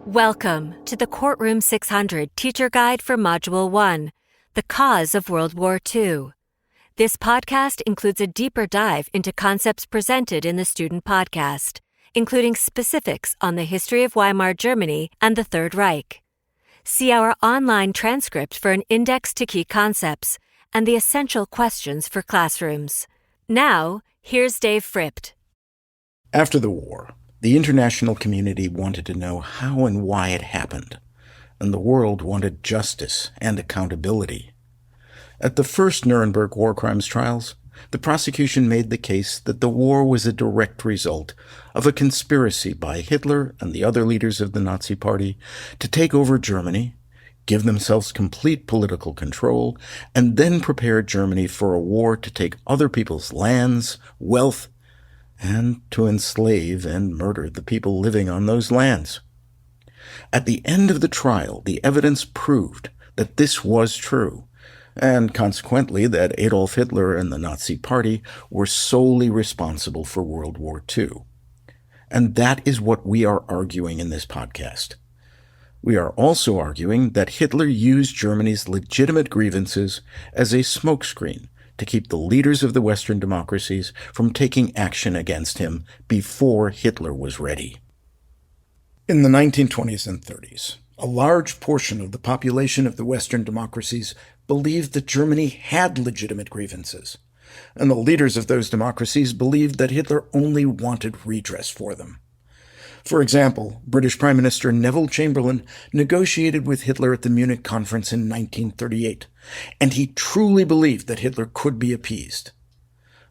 Welcome to the Courtroom 600 Teacher Guide for Module 1, The Cause of World War II. This podcast includes a deeper dive into concepts presented in the student podcast, including specifics on the history of Weimar Germany and the Third Reich. See our online transcript for an index to key concepts and the essential questions for classrooms. Now, here's Dave Frippt. After the war, the international community wanted to know how and why it happened, and the world wanted justice and accountability. At the first Nuremberg war crimes trials, the prosecution made the case that the war was a direct result of a conspiracy by Hitler and the other leaders of the Nazi Party to take over Germany, give themselves complete political control, and then prepare Germany for a war to take other people's lands, wealth, and to enslave and murder the people living on those lands. At the end of the trial, the evidence proved that this was true, and consequently that Adolf Hitler and the Nazi Party were solely responsible for World War II. And that is what we are arguing in this podcast. We are also arguing that Hitler used Germany's legitimate grievances as a smokescreen to keep the leaders of the Western democracies from taking action against him before Hitler was ready. In the 1920s and 30s, a large portion of the population of the Western democracies believed that Germany had legitimate grievances, and the leaders of those democracies believed that Hitler only wanted redress for them. For example, British Prime Minister Neville Chamberlain negotiated with Hitler at the Munich Conference in 1938, and he truly believed that Hitler could be appeased.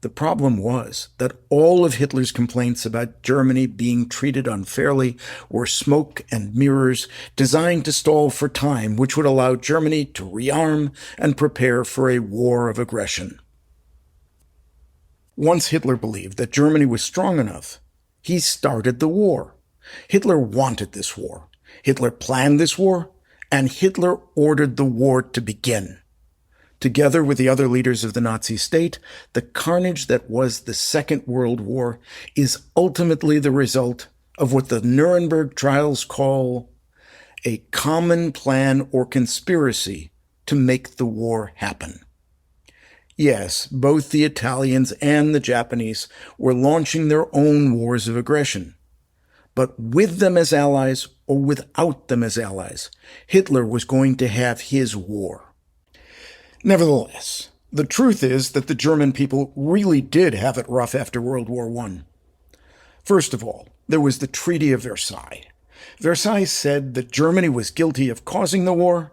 The problem was that all of Hitler's complaints about Germany being treated unfairly were smoke and mirrors designed to stall for time, which would allow Germany to rearm and prepare for a war of aggression. Once Hitler believed that Germany was strong enough, he started the war. Hitler wanted this war. Hitler planned this war, and Hitler ordered the war to begin. Together with the other leaders of the Nazi state, the carnage that was the Second World War is ultimately the result of what the Nuremberg trials call a common plan or conspiracy to make the war happen. Yes, both the Italians and the Japanese were launching their own wars of aggression. But with them as allies or without them as allies, Hitler was going to have his war. Nevertheless, the truth is that the German people really did have it rough after World War I. First of all, there was the Treaty of Versailles. Versailles said that Germany was guilty of causing the war,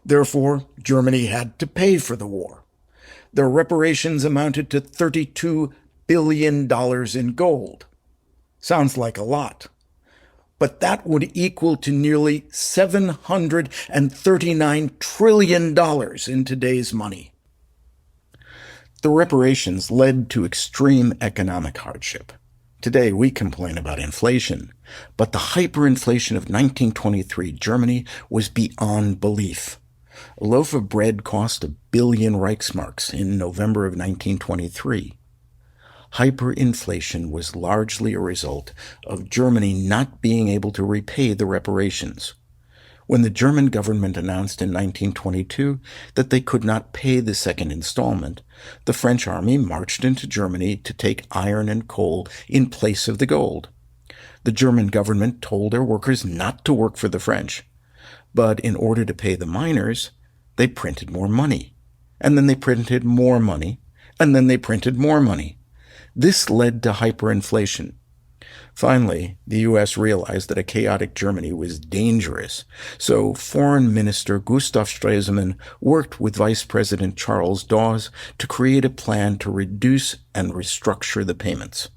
therefore Germany had to pay for the war. Their reparations amounted to $32 billion in gold. Sounds like a lot. But that would equal to nearly $739 trillion in today's money. The reparations led to extreme economic hardship. Today we complain about inflation, but the hyperinflation of 1923 Germany was beyond belief. A loaf of bread cost 1 billion Reichsmarks in November of 1923. Hyperinflation was largely a result of Germany not being able to repay the reparations. When the German government announced in 1922 that they could not pay the second installment, the French army marched into Germany to take iron and coal in place of the gold. The German government told their workers not to work for the French, but in order to pay the miners, they printed more money. And then they printed more money, and then they printed more money. This led to hyperinflation. Finally, the U.S. realized that a chaotic Germany was dangerous, so Foreign Minister Gustav Stresemann worked with Vice President Charles Dawes to create a plan to reduce and restructure the payments.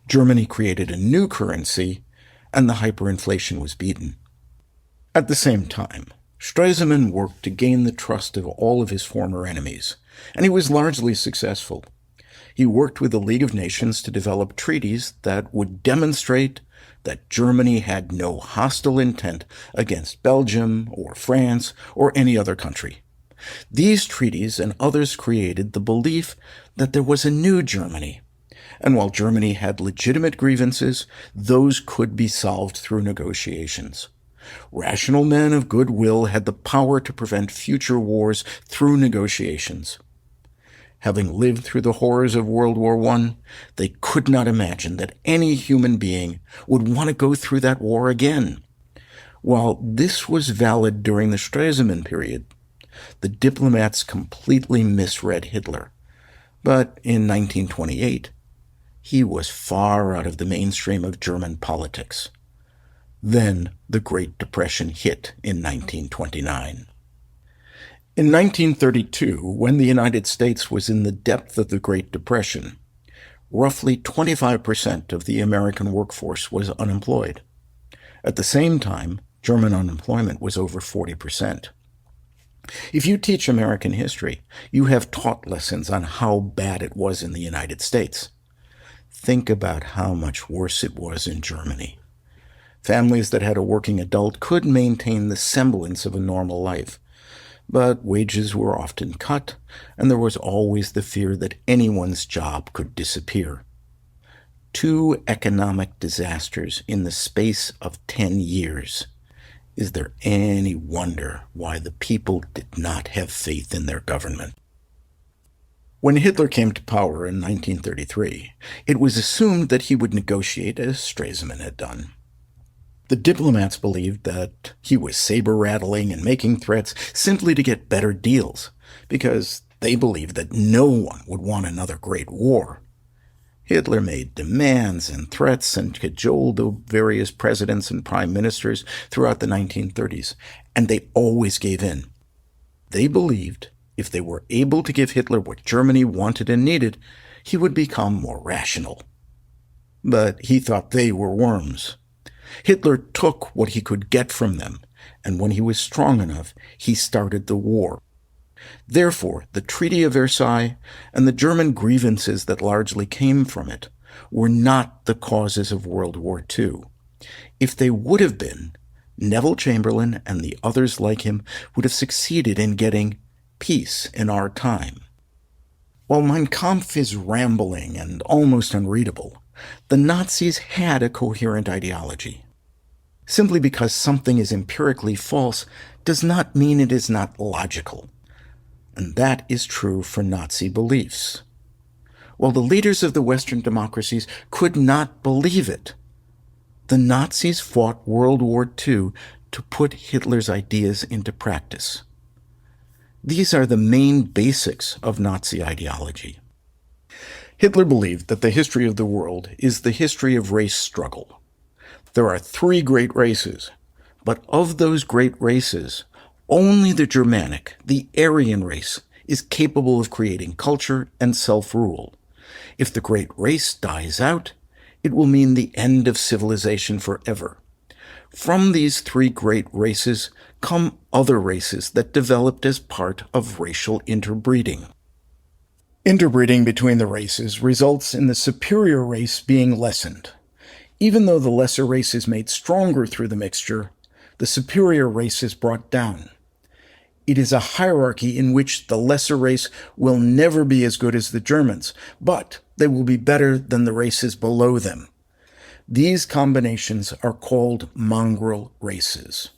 Germany created a new currency, and the hyperinflation was beaten. At the same time, Stresemann worked to gain the trust of all of his former enemies, and he was largely successful. He worked with the League of Nations to develop treaties that would demonstrate that Germany had no hostile intent against Belgium or France or any other country. These treaties and others created the belief that there was a new Germany, and while Germany had legitimate grievances, those could be solved through negotiations. Rational men of goodwill had the power to prevent future wars through negotiations. Having lived through the horrors of World War I, they could not imagine that any human being would want to go through that war again. While this was valid during the Stresemann period, the diplomats completely misread Hitler. But in 1928, he was far out of the mainstream of German politics. Then the Great Depression hit in 1929. In 1932, when the United States was in the depth of the Great Depression, roughly 25% of the American workforce was unemployed. At the same time, German unemployment was over 40%. If you teach American history, you have taught lessons on how bad it was in the United States. Think about how much worse it was in Germany. Families that had a working adult could maintain the semblance of a normal life, but wages were often cut, and there was always the fear that anyone's job could disappear. 2 economic disasters in the space of 10 years. Is there any wonder why the people did not have faith in their government? When Hitler came to power in 1933, it was assumed that he would negotiate as Stresemann had done. The diplomats believed that he was saber-rattling and making threats simply to get better deals, because they believed that no one would want another great war. Hitler made demands and threats and cajoled the various presidents and prime ministers throughout the 1930s, and they always gave in. They believed if they were able to give Hitler what Germany wanted and needed, he would become more rational. But he thought they were worms. Hitler took what he could get from them, and when he was strong enough, he started the war. Therefore, the Treaty of Versailles and the German grievances that largely came from it were not the causes of World War II. If they would have been, Neville Chamberlain and the others like him would have succeeded in getting peace in our time. While Mein Kampf is rambling and almost unreadable, the Nazis had a coherent ideology. Simply because something is empirically false does not mean it is not logical. And that is true for Nazi beliefs. While the leaders of the Western democracies could not believe it, the Nazis fought World War II to put Hitler's ideas into practice. These are the main basics of Nazi ideology. Hitler believed that the history of the world is the history of race struggle. There are 3 great races, but of those great races, only the Germanic, the Aryan race, is capable of creating culture and self-rule. If the great race dies out, it will mean the end of civilization forever. From these 3 great races come other races that developed as part of racial interbreeding. Interbreeding between the races results in the superior race being lessened. Even though the lesser race is made stronger through the mixture, the superior race is brought down. It is a hierarchy in which the lesser race will never be as good as the Germans, but they will be better than the races below them. These combinations are called mongrel races.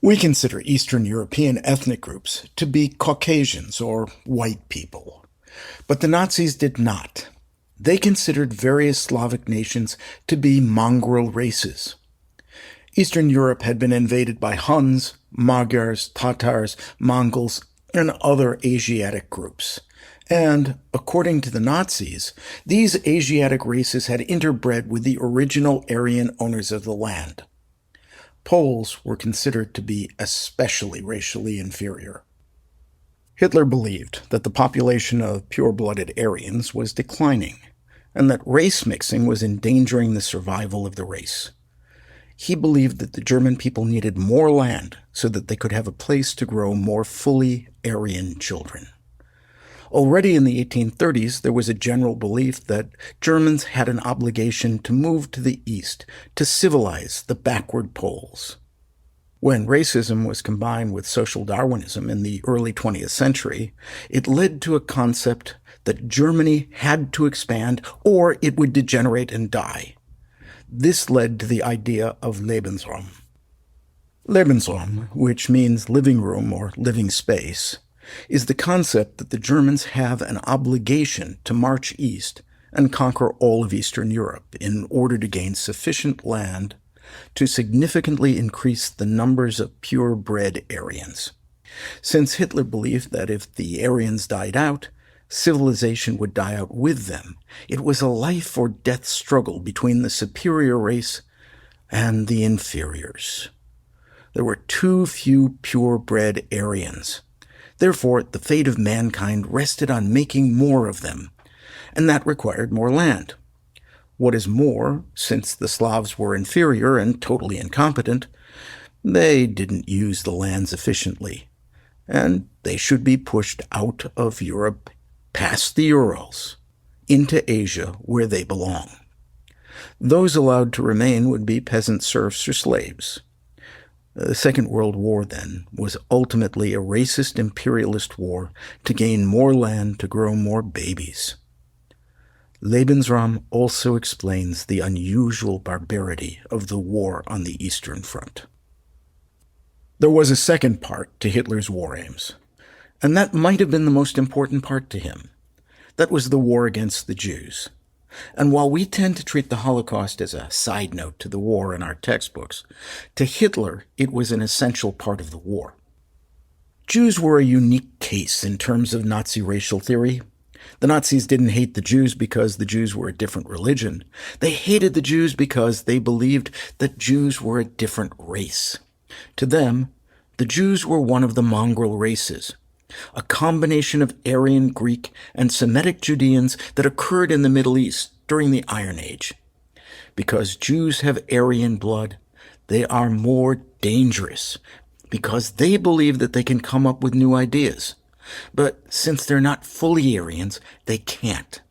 We consider Eastern European ethnic groups to be Caucasians or white people, but the Nazis did not. They considered various Slavic nations to be mongrel races. Eastern Europe had been invaded by Huns, Magyars, Tatars, Mongols, and other Asiatic groups. And, according to the Nazis, these Asiatic races had interbred with the original Aryan owners of the land. Poles were considered to be especially racially inferior. Hitler believed that the population of pure-blooded Aryans was declining, and that race mixing was endangering the survival of the race. He believed that the German people needed more land so that they could have a place to grow more fully Aryan children. Already in the 1830s, there was a general belief that Germans had an obligation to move to the east to civilize the backward Poles. When racism was combined with social Darwinism in the early 20th century, it led to a concept that Germany had to expand or it would degenerate and die. This led to the idea of Lebensraum. Lebensraum, which means living room or living space, is the concept that the Germans have an obligation to march east and conquer all of Eastern Europe in order to gain sufficient land to significantly increase the numbers of purebred Aryans. Since Hitler believed that if the Aryans died out, civilization would die out with them, it was a life or death struggle between the superior race and the inferiors. There were too few purebred Aryans. Therefore, the fate of mankind rested on making more of them, and that required more land. What is more, since the Slavs were inferior and totally incompetent, they didn't use the lands efficiently, and they should be pushed out of Europe, past the Urals, into Asia where they belong. Those allowed to remain would be peasant serfs or slaves. The Second World War, then, was ultimately a racist imperialist war to gain more land to grow more babies. Lebensraum also explains the unusual barbarity of the war on the Eastern Front. There was a second part to Hitler's war aims, and that might have been the most important part to him. That was the war against the Jews. And while we tend to treat the Holocaust as a side note to the war in our textbooks, to Hitler it was an essential part of the war. Jews were a unique case in terms of Nazi racial theory. The Nazis didn't hate the Jews because the Jews were a different religion. They hated the Jews because they believed that Jews were a different race. To them, the Jews were one of the mongrel races, a combination of Aryan, Greek, and Semitic Judeans that occurred in the Middle East during the Iron Age. Because Jews have Aryan blood, they are more dangerous, because they believe that they can come up with new ideas. But since they're not fully Aryans, they can't.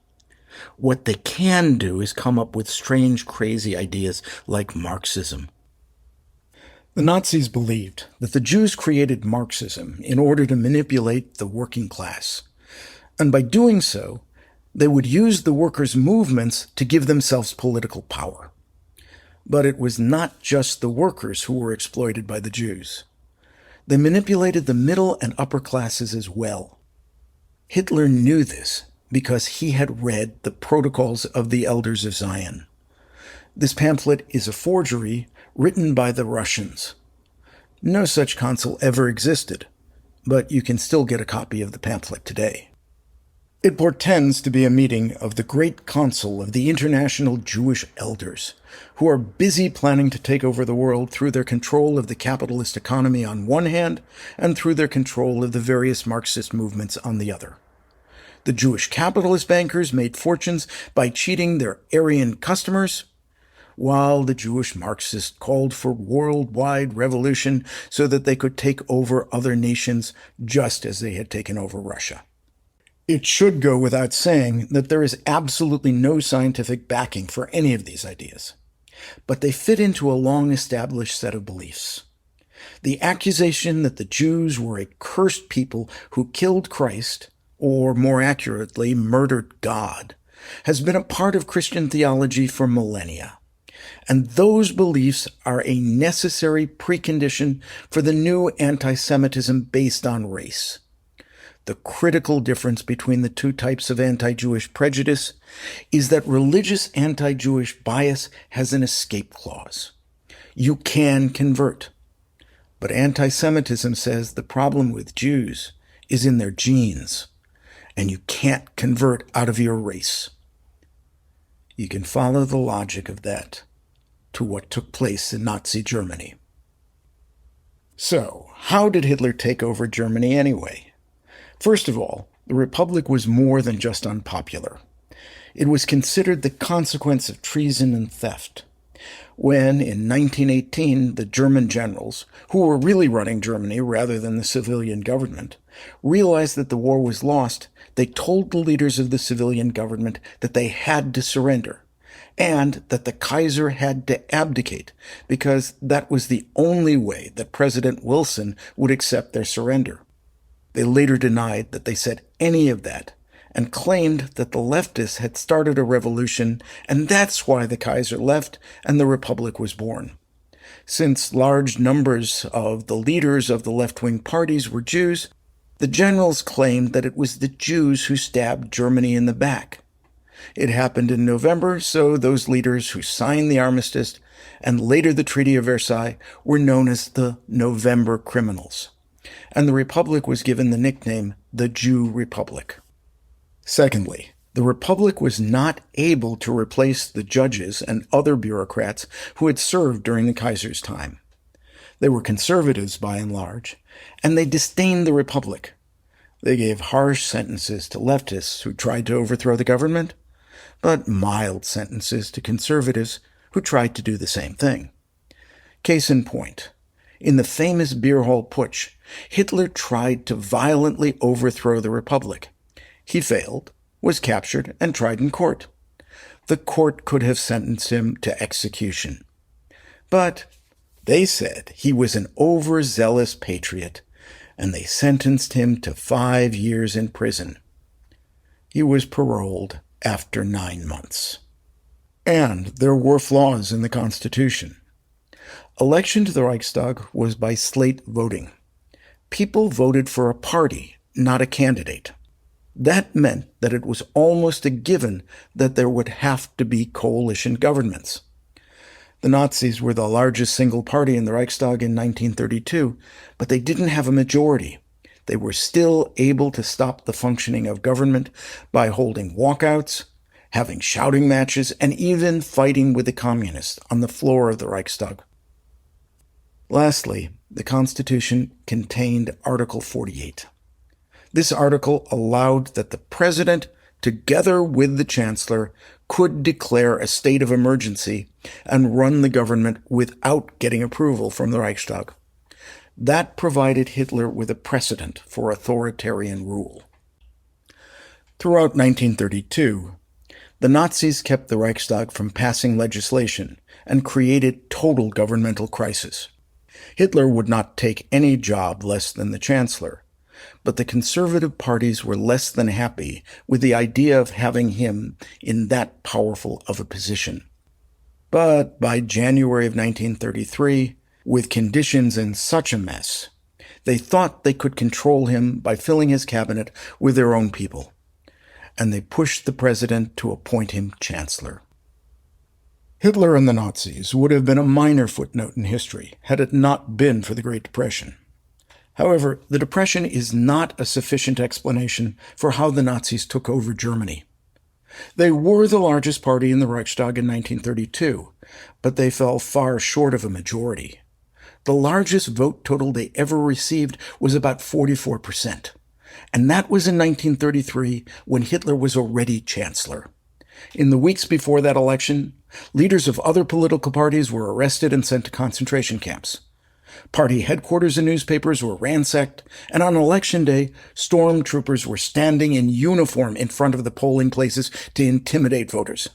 What they can do is come up with strange, crazy ideas like Marxism. The Nazis believed that the Jews created Marxism in order to manipulate the working class. And by doing so, they would use the workers' movements to give themselves political power. But it was not just the workers who were exploited by the Jews. They manipulated the middle and upper classes as well. Hitler knew this because he had read the Protocols of the Elders of Zion. This pamphlet is a forgery written by the Russians. No such council ever existed, but you can still get a copy of the pamphlet today. It portends to be a meeting of the Great Council of the International Jewish Elders, who are busy planning to take over the world through their control of the capitalist economy on one hand and through their control of the various Marxist movements on the other. The Jewish capitalist bankers made fortunes by cheating their Aryan customers, while the Jewish Marxists called for worldwide revolution so that they could take over other nations just as they had taken over Russia. It should go without saying that there is absolutely no scientific backing for any of these ideas, but they fit into a long-established set of beliefs. The accusation that the Jews were a cursed people who killed Christ, or more accurately, murdered God, has been a part of Christian theology for millennia. And those beliefs are a necessary precondition for the new anti-Semitism based on race. The critical difference between the two types of anti-Jewish prejudice is that religious anti-Jewish bias has an escape clause. You can convert. But anti-Semitism says the problem with Jews is in their genes, and you can't convert out of your race. You can follow the logic of that to what took place in Nazi Germany. So, how did Hitler take over Germany anyway? First of all, the Republic was more than just unpopular. It was considered the consequence of treason and theft. When, in 1918, the German generals, who were really running Germany rather than the civilian government, realized that the war was lost, they told the leaders of the civilian government that they had to surrender, and that the Kaiser had to abdicate, because that was the only way that President Wilson would accept their surrender. They later denied that they said any of that, and claimed that the leftists had started a revolution, and that's why the Kaiser left and the Republic was born. Since large numbers of the leaders of the left-wing parties were Jews, the generals claimed that it was the Jews who stabbed Germany in the back. It happened in November, so those leaders who signed the armistice and later the Treaty of Versailles were known as the November Criminals, and the Republic was given the nickname the Jew Republic. Secondly, the Republic was not able to replace the judges and other bureaucrats who had served during the Kaiser's time. They were conservatives by and large, and they disdained the Republic. They gave harsh sentences to leftists who tried to overthrow the government, but mild sentences to conservatives who tried to do the same thing. Case in point, in the famous beer hall putsch, Hitler tried to violently overthrow the Republic. He failed, was captured, and tried in court. The court could have sentenced him to execution. But they said he was an overzealous patriot, and they sentenced him to 5 years in prison. He was paroled after 9 months. And there were flaws in the Constitution. Election to the Reichstag was by slate voting. People voted for a party, not a candidate. That meant that it was almost a given that there would have to be coalition governments. The Nazis were the largest single party in the Reichstag in 1932, but they didn't have a majority. They were still able to stop the functioning of government by holding walkouts, having shouting matches, and even fighting with the communists on the floor of the Reichstag. Lastly, the Constitution contained Article 48. This article allowed that the president, together with the chancellor, could declare a state of emergency and run the government without getting approval from the Reichstag. That provided Hitler with a precedent for authoritarian rule. Throughout 1932, the Nazis kept the Reichstag from passing legislation and created total governmental crisis. Hitler would not take any job less than the chancellor, but the conservative parties were less than happy with the idea of having him in that powerful of a position. But by January of 1933, with conditions in such a mess, they thought they could control him by filling his cabinet with their own people, and they pushed the president to appoint him chancellor. Hitler and the Nazis would have been a minor footnote in history had it not been for the Great Depression. However, the Depression is not a sufficient explanation for how the Nazis took over Germany. They were the largest party in the Reichstag in 1932, but they fell far short of a majority. The largest vote total they ever received was about 44%, and that was in 1933 when Hitler was already chancellor. In the weeks before that election, leaders of other political parties were arrested and sent to concentration camps. Party headquarters and newspapers were ransacked, and on Election Day, stormtroopers were standing in uniform in front of the polling places to intimidate voters.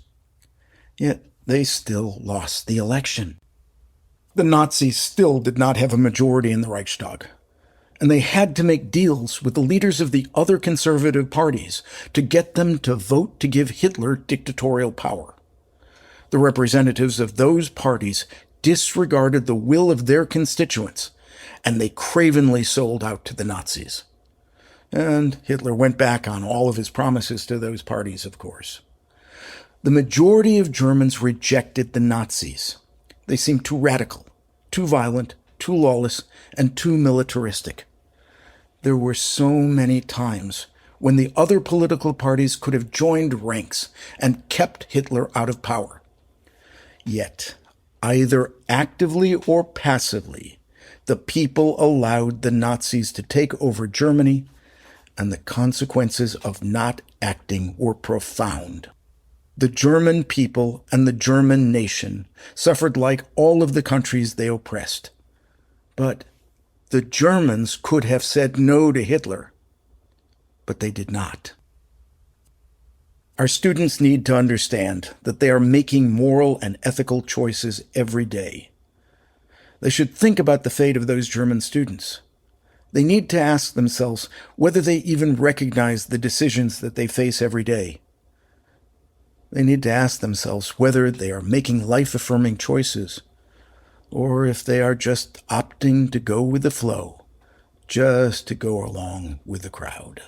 Yet they still lost the election. The Nazis still did not have a majority in the Reichstag, and they had to make deals with the leaders of the other conservative parties to get them to vote to give Hitler dictatorial power. The representatives of those parties disregarded the will of their constituents, and they cravenly sold out to the Nazis. And Hitler went back on all of his promises to those parties, of course. The majority of Germans rejected the Nazis. They seemed too radical, too violent, too lawless, and too militaristic. There were so many times when the other political parties could have joined ranks and kept Hitler out of power. Yet, either actively or passively, the people allowed the Nazis to take over Germany, and the consequences of not acting were profound. The German people and the German nation suffered like all of the countries they oppressed. But the Germans could have said no to Hitler, but they did not. Our students need to understand that they are making moral and ethical choices every day. They should think about the fate of those German students. They need to ask themselves whether they even recognize the decisions that they face every day. They need to ask themselves whether they are making life-affirming choices, or if they are just opting to go with the flow, just to go along with the crowd.